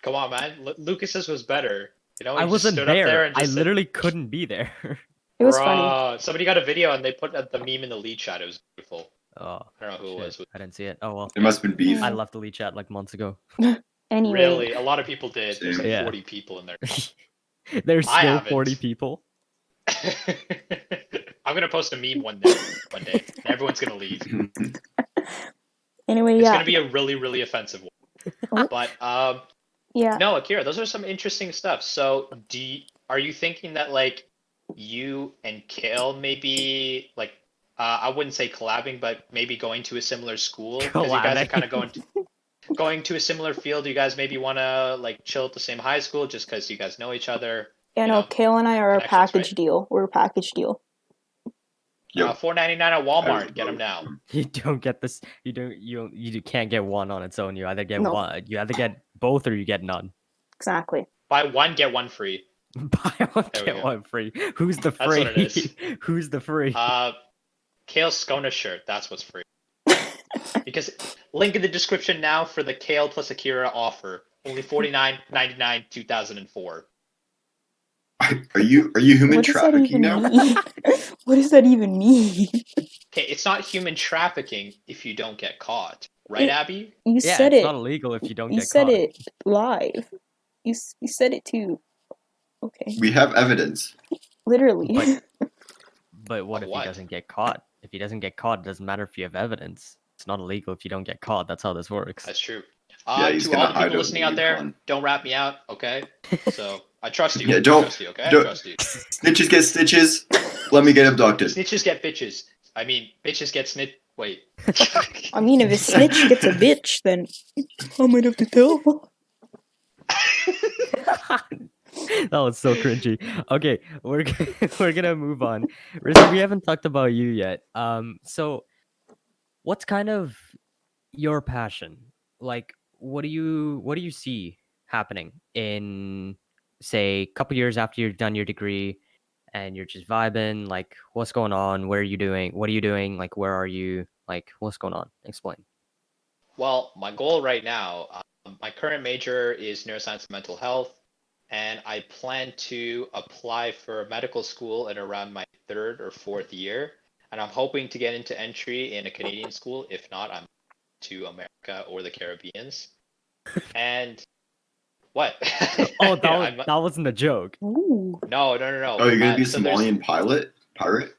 Come on, man. Lucas's was better. You know, he I just wasn't stood up there there. and I just said, literally couldn't be there. It was funny. somebody got a video and they put the meme in the lead chat. It was beautiful. Oh, I don't know who it was. shit. I didn't see it. Oh well. It must have been beef. I left the lead chat like months ago. Anyway, Really, a lot of people did. There's like Yeah. 40 people in there. There's I still haven't. 40 people. I'm gonna post a meme one day. And everyone's gonna leave. anyway, It's yeah, gonna be a really, really offensive one. But yeah. no, Akira, those are some interesting stuff. So, are you thinking that like you and Cael maybe like I wouldn't say collabing, but maybe going to a similar school because you guys are kind of going to a similar field? You guys maybe want to like chill at the same high school just because you guys know each other. Yeah, no, Cael and I are a connections, package right? deal. We're a package deal. Yep. $4.99 at Walmart. Get them now. You don't get this. You can't get one on its own. You either get No. one. You either get both or you get none. Exactly. Buy one, get one free. Buy one There we get go. one free. Who's the That's free? what it is. Who's the free? Cael's Skona shirt. That's what's free. Because link in the description now for the Cael plus Akira offer. Only $49.99 2004. Are you human What does that trafficking even now? mean? What does that even mean? Okay, it's not human trafficking if you don't get caught, right, Abhi? You Yeah, said it's it. not illegal if you don't You get said caught. it live. You said it too. Okay. We have evidence. Literally. But what Of if what? he doesn't get caught? If he doesn't get caught, it doesn't matter if you have evidence. It's not illegal if you don't get caught. That's how this works. That's true. Yeah, he's To gonna all the hide people out listening in the out there, Yukon. don't rat me out, okay? So I trust you. Yeah, I don't- trust you, okay? I don't- trust you. Snitches get stitches. Let me get abducted. Snitches get bitches. I mean, bitches get snitch. Wait. I mean, if a snitch gets a bitch, then I might have to tell. That was so cringy. Okay, we're gonna move on. Rizzy, we haven't talked about you yet. So what's kind of your passion? like what do you see happening in, say, a couple years after you're done your degree and you're just vibing? Like, what's going on? What are you doing? Like, where are you? Like, what's going on? Explain. Well, my goal right now, my current major is neuroscience and mental health, and I plan to apply for medical school in around my third or fourth year. And I'm hoping to get into entry in a Canadian school. If not, I'm to America or the Caribbeans. And what? Oh, I'm, that wasn't a joke. Ooh. no. Oh, you're gonna be a So there's Somalian pirate?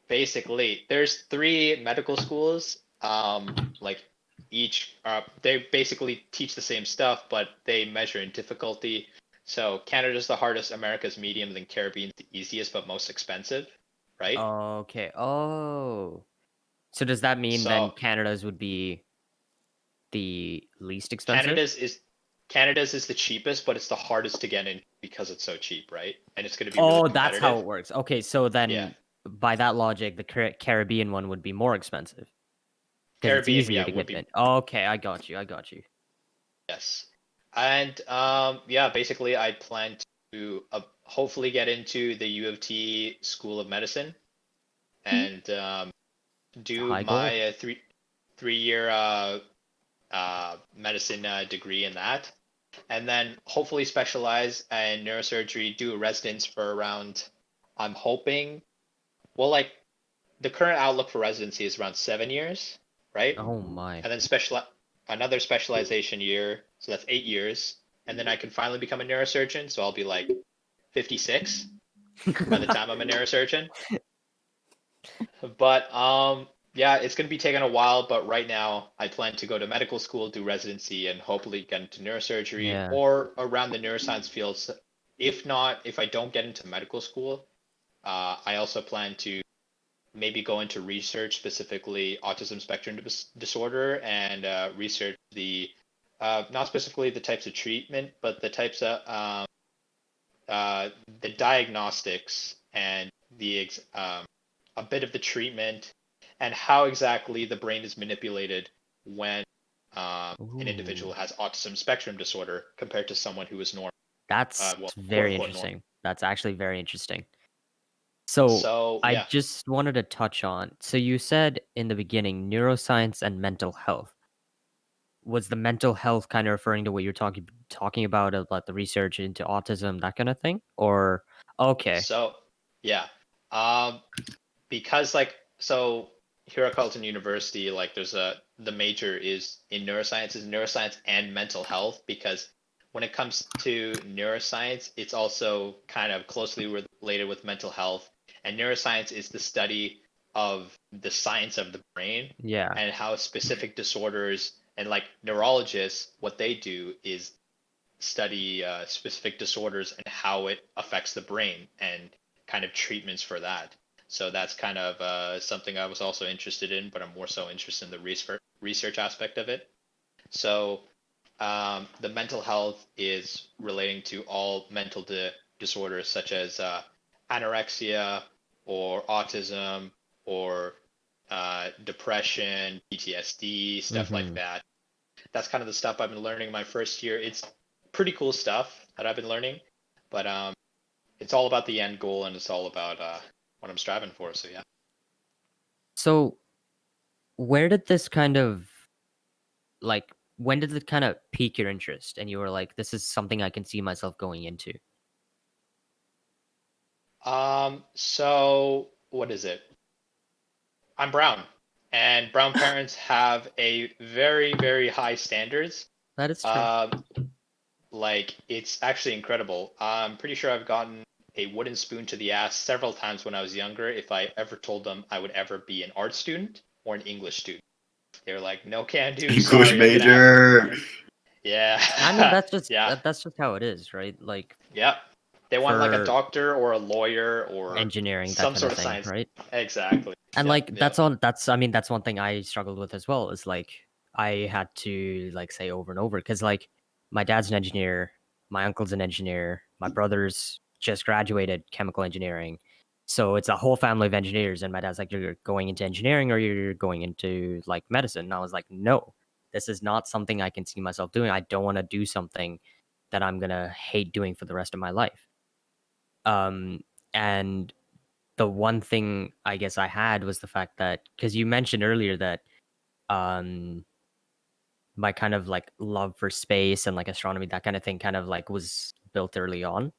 basically there's three medical schools. Like each they basically teach the same stuff, but they measure in difficulty. So Canada's the hardest, America's medium, then Caribbean's the easiest but most expensive, right? Okay. Oh. So does that mean then So Canada's would be the least expensive? Canada's is the cheapest, but it's the hardest to get in because it's so cheap, right? And it's going to be really Oh, that's how competitive. it works. Okay, so Yeah, then by that logic, the Caribbean one would be more expensive because it's Caribbean, easier yeah, to would get be in. Okay, I got you. yes. And yeah, basically, I plan to hopefully get into the U of T School of Medicine and It's a do high goal. my 3 year medicine degree in that, and then hopefully specialize in neurosurgery, do a residence for around. I'm hoping, well, like the current outlook for residency is around 7 years, right? Oh my. And then another specialization year, so that's 8 years, and then I can finally become a neurosurgeon. So I'll be like 56 by the time I'm a neurosurgeon. But yeah, it's gonna be taking a while. But right now, I plan to go to medical school, do residency, and hopefully get into neurosurgery Yeah. or around the neuroscience fields. If not, if I don't get into medical school, I also plan to maybe go into research, specifically autism spectrum disorder, and research the not specifically the types of treatment, but the types of the diagnostics and a bit of the treatment and how exactly the brain is manipulated when an individual Ooh. has autism spectrum disorder compared to someone who is normal, That's well, quote very unquote normal. interesting. That's actually very interesting. So So I yeah, just wanted to touch on, so you said in the beginning neuroscience and mental health. Was the mental health kind of referring to what you're talking about the research into autism, that kind of thing? Or okay. so yeah, um, because like so here at Carleton University, like the major is in neuroscience and mental health, because when it comes to neuroscience, it's also kind of closely related with mental health. And neuroscience is the study of the science of the brain Yeah. and how specific disorders, and like neurologists, what they do is study specific disorders and how it affects the brain and kind of treatments for that. So that's kind of something I was also interested in, but I'm more so interested in the research aspect of it. So the mental health is relating to all mental disorders such as anorexia or autism or depression, PTSD, stuff like Mm-hmm. that. That's kind of the stuff I've been learning my first year. It's pretty cool stuff that I've been learning, but it's all about the end goal and it's all about what I'm striving for. So yeah. So where did this kind of like when did it kind of pique your interest and you were like, this is something I can see myself going into? So what is it? I'm brown, and brown parents have a very, very high standards. That is true. Um, like it's actually incredible. I'm pretty sure I've gotten a wooden spoon to the ass several times when I was younger if I ever told them I would ever be an art student or an English student. They were like, "No can do. English Sorry, I'm gonna have." major. I mean, Yeah, yeah, that's just how it is, right? Like yeah. They want like a for doctor or a lawyer or engineering, that some kind of sort of thing, science. right? Exactly. And Yep, like yep. that's I mean, that's one thing I struggled with as well, is like I had to like say over and over because like my dad's an engineer, my uncle's an engineer, my brother's just graduated chemical engineering. So it's a whole family of engineers, and my dad's like, you're going into engineering or you're going into like medicine. And I was like, no. this is not something I can see myself doing. I don't want to do something that I'm gonna hate doing for the rest of my life. And the one thing I guess I had was the fact that, because you mentioned earlier that my kind of like love for space and like astronomy, that kind of thing, kind of like was built early on,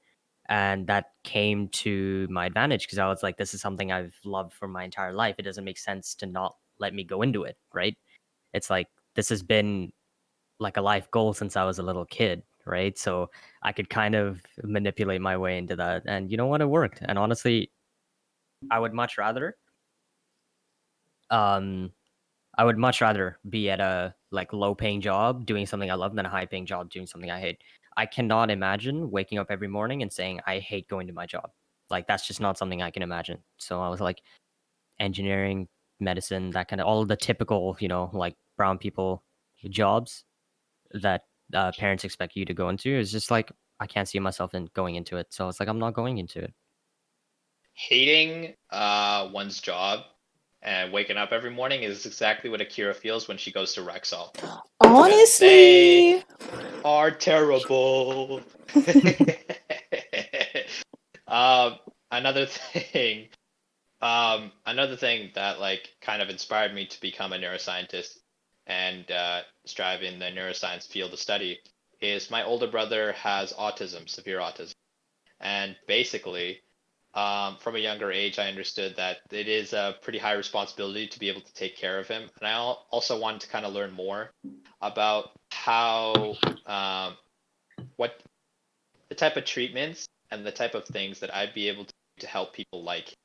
and that came to my advantage because I was like, this is something I've loved for my entire life. It doesn't make sense to not let me go into it, right? It's like this has been like a life goal since I was a little kid, right? So I could kind of manipulate my way into that, and you know what, it worked. And honestly, I would much rather um I would much rather be at a like low paying job doing something I love than a high paying job doing something I hate. I cannot imagine waking up every morning and saying I hate going to my job. Like that's just not something I can imagine. So I was like engineering, medicine, that kind of all the typical, like brown people jobs that parents expect you to go into is just like I can't see myself in going into it. So it's like I'm not going into it. Hating one's job and waking up every morning is exactly what Akira feels when she goes to Rexall. Honestly, They are terrible. Another thing, another thing that like kind of inspired me to become a neuroscientist and strive in the neuroscience field of study is my older brother has autism, severe autism, and basically from a younger age, I understood that it is a pretty high responsibility to be able to take care of him. And I also wanted to kind of learn more about how, what the type of treatments and the type of things that I'd be able to help people like him,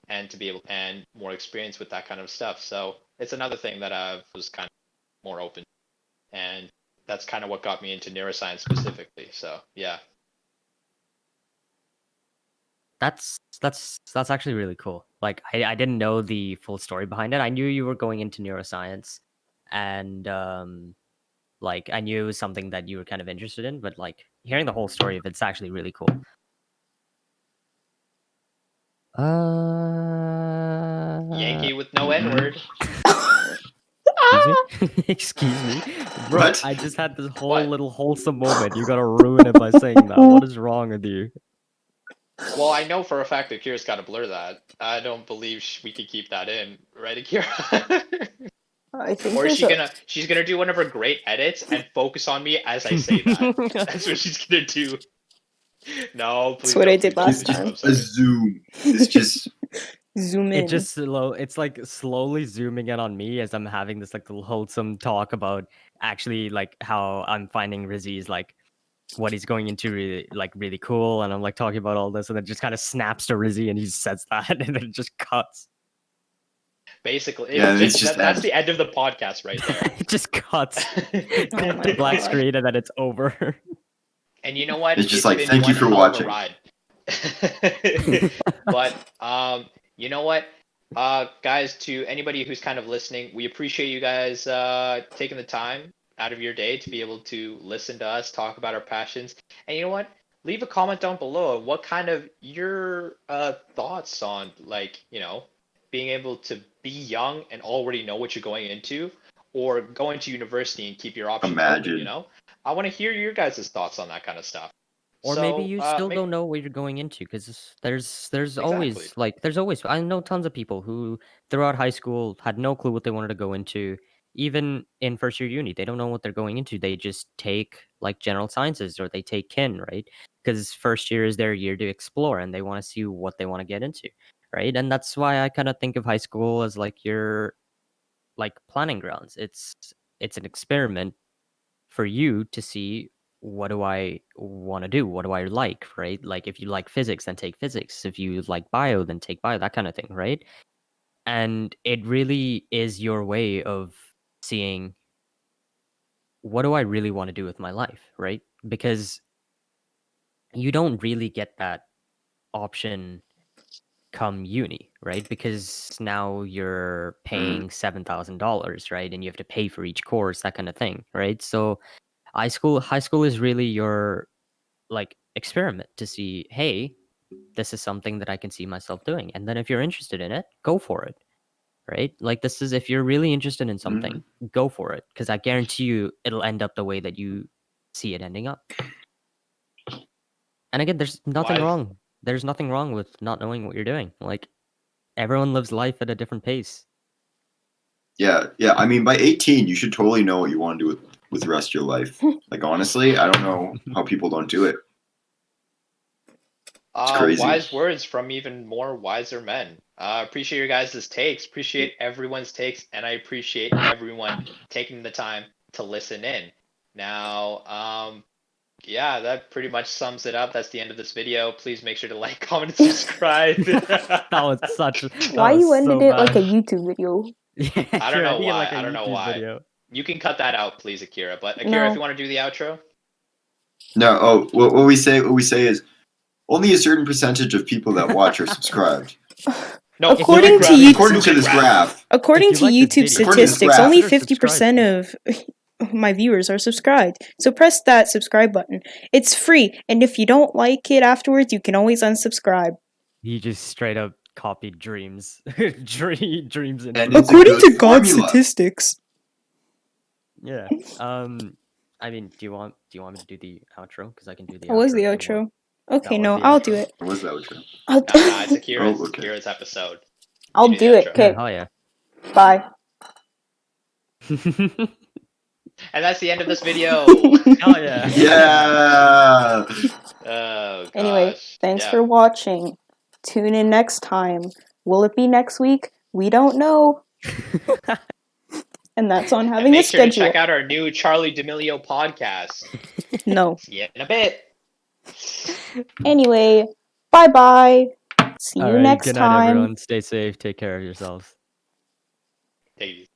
and to be able and more experience with that kind of stuff. So it's another thing that I was kind of more open to. And that's kind of what got me into neuroscience specifically. So yeah. That's actually really cool. Like I didn't know the full story behind it. I knew you were going into neuroscience, and like I knew it was something that you were kind of interested in, but like hearing the whole story of it's actually really cool. Yankee with no N-word. Excuse me? Excuse me? Bro, What? I just had this whole What? little wholesome moment. You gotta ruin it by saying that. What is wrong with you? Well, I know for a fact that Akira's got to blur that. I don't believe we could keep that in, right, Akira? I think Or is there's she a. gonna she's gonna do one of her great edits and focus on me as I say that. That's what she's gonna do. No, That's please what don't. I did Please don't, last please don't. time. I'm A sorry. zoom. It's just Zoom It in. just it's like slowly zooming in on me as I'm having this like little wholesome talk about actually like how I'm finding Rizzy's like what he's going into really cool, and I'm like talking about all this, and then it just kind of snaps to Rizzy and he says that and then it just cuts. Basically, yeah, it's it's just just that's the end of the podcast right It just cuts. Oh my Black God. screen and then it's over. And you know what? It's just It's like, been thank you one for hell of a watching. ride. But you know what? Guys, to anybody who's kind of listening, we appreciate you guys taking the time out of your day to be able to listen to us talk about our passions. And you know what? Leave a comment down below. What kind of your thoughts on like, being able to be young and already know what you're going into, or going to university and keep your options open, Imagine. I want to hear your guys' thoughts on that kind of stuff. Or maybe So, you still don't know what you're going into, because there's exactly. always I know tons of people who throughout high school had no clue what they wanted to go into. Even in first year uni, they don't know what they're going into. They just take like general sciences or they take kin, right? Because first year is their year to explore and they want to see what they want to get into, right? And that's why I kind of think of high school as like your like planning grounds. It's an experiment for you to see, what do I want to do? What do I like, right? Like if you like physics, then take physics. If you like bio, then take bio, that kind of thing, right? And it really is your way of seeing, what do I really want to do with my life, right? Because you don't really get that option come uni, right? Because now you're Mm. paying $7,000, right? And you have to pay for each course, that kind of thing, right? So high school is really your like experiment to see, hey, this is something that I can see myself doing. And then if you're interested in it, go for it. right? Like this is if you're really interested in something, go for it, because I guarantee you it'll end up the way that you see it ending up. And again, there's nothing Wise. wrong. There's nothing wrong with not knowing what you're doing. Like everyone lives life at a different pace. Yeah. I mean, by 18, you should totally know what you want to do with the rest of your life. Like, honestly, I don't know how people don't do it. It's crazy. Wise words from even more wiser men. Appreciate your guys' takes. Appreciate everyone's takes, and I appreciate everyone taking the time to listen in. Now, yeah, that pretty much sums it up. That's the end of this video. Please make sure to like, comment, and subscribe. That was such. Why you ended it like a YouTube video? Yeah, I don't know sure, why. like a I don't know YouTube why. video. You can cut that out, please, Akira. But Akira, No. if you want to do the outro. No. What we say is only a certain percentage of people that watch are subscribed. No, According to YouTube- According to this graph. According If to you like this YouTube video- According to this statistics, graph- only Consider 50% of my viewers are subscribed. So press that subscribe button. It's free, and if you don't like it afterwards, you can always unsubscribe. He just straight up copied dreams. Dreams and And it's a According good to God's formula. statistics. yeah. I mean, do you want me to do the outro? Because I can do the. What was outro the if you want. outro? Okay, That no, was the I'll outro. do it. What was that outro? I'll, Nah, it's Akira's, Oh, okay. Akira's episode. I'll You do the it. outro. Okay, Oh yeah. bye. And that's the end of this video. Oh yeah. Yeah. Oh, gosh. Anyway, thanks Yeah. for watching. Tune in next time. Will it be next week? We don't know. And that's on And having a make sure to schedule. check out our new Charlie D'Amelio podcast. No. See you in a bit. Anyway, bye-bye. See you All right. next Good night, time. everyone. Stay safe. Take care of yourselves. Take it easy.